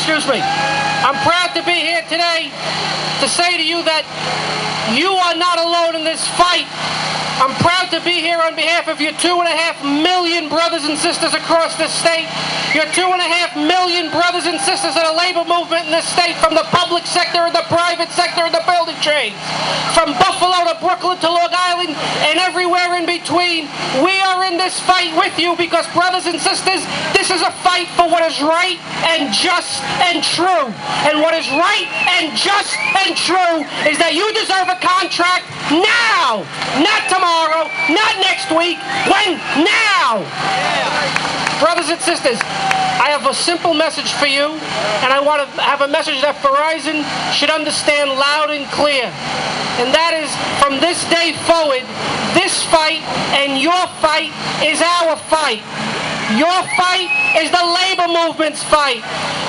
excuse me. I'm proud to be here today to say to you that you are not alone in this fight. I'm proud to be here on behalf of your 2.5 million brothers and sisters across this state, your 2.5 million brothers and sisters in the labor movement in this state, from the public sector and the private sector and the building trades, from Buffalo to Brooklyn to Long Island and everywhere in between. We are in this fight with you because, brothers and sisters, this is a fight for what is right and just and true. And what is right and just and true is that you deserve a contract now, not tomorrow, not next week. When? Now! Brothers and sisters, I have a simple message for you, and I want to have a message that Verizon should understand loud and clear. And that is, from this day forward, this fight and your fight is our fight. Your fight is the labor movement's fight.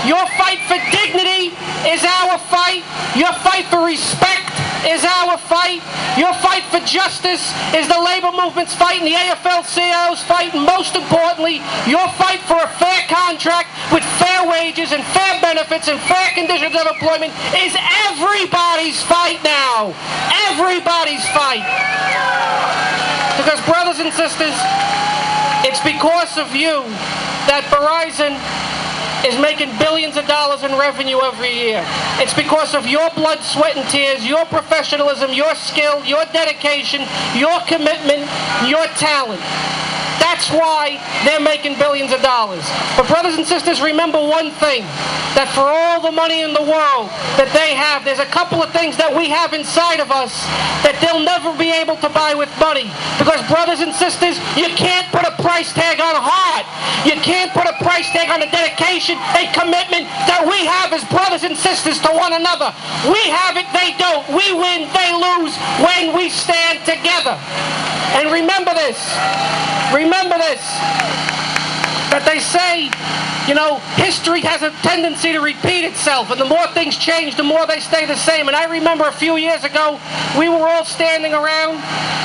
Your fight for dignity is our fight. Your fight for respect is our fight. Your fight for justice is the labor movement's fight and the AFL-CIO's fight. And most importantly, your fight for a fair contract with fair wages and fair benefits and fair conditions of employment is everybody's fight now. Everybody's fight. Because, brothers and sisters, it's because of you that Verizon is making billions of dollars in revenue every year. It's because of your blood, sweat, and tears, your professionalism, your skill, your dedication, your commitment, your talent. That's why they're making billions of dollars. But, brothers and sisters, remember one thing, that for all the money in the world that they have, there's a couple of things that we have inside of us that they'll never be able to buy with money. Because, brothers and sisters, you can't put a price tag on heart. You can't put a price tag on the dedication and commitment that we have as brothers and sisters to one another. We have it, they don't. We win, they lose when we stand together. And remember this, that they say, you know, history has a tendency to repeat itself, and the more things change, the more they stay the same. And I remember a few years ago, we were all standing around,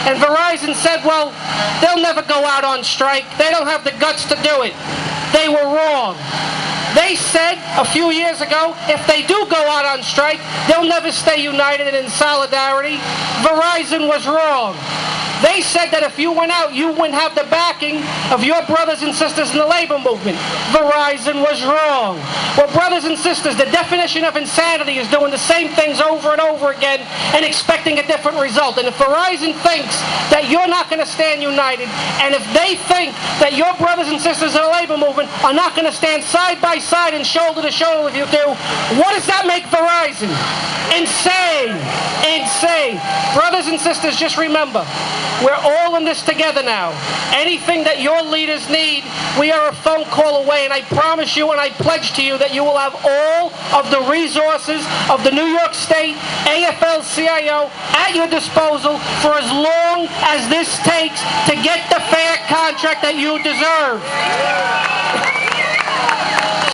and Verizon said, well, they'll never go out on strike. They don't have the guts to do it. They were wrong. They said a few years ago, if they do go out on strike, they'll never stay united and in solidarity. Verizon was wrong. They said that if you went out, you wouldn't have the backing of your brothers and sisters in the labor movement. Verizon was wrong. Well, brothers and sisters, the definition of insanity is doing the same things over and over again and expecting a different result. And if Verizon thinks that you're not going to stand united, and if they think that your brothers and sisters in the labor movement are not going to stand side by side and shoulder to shoulder with you two, what does that make Verizon? Insane. Insane. Brothers and sisters, just remember, we're all in this together now. Anything that your leaders need, we are a phone call away, and I promise you and I pledge to you that you will have all of the resources of the New York State AFL-CIO at your disposal for as long as this takes to get the fair contract that you deserve.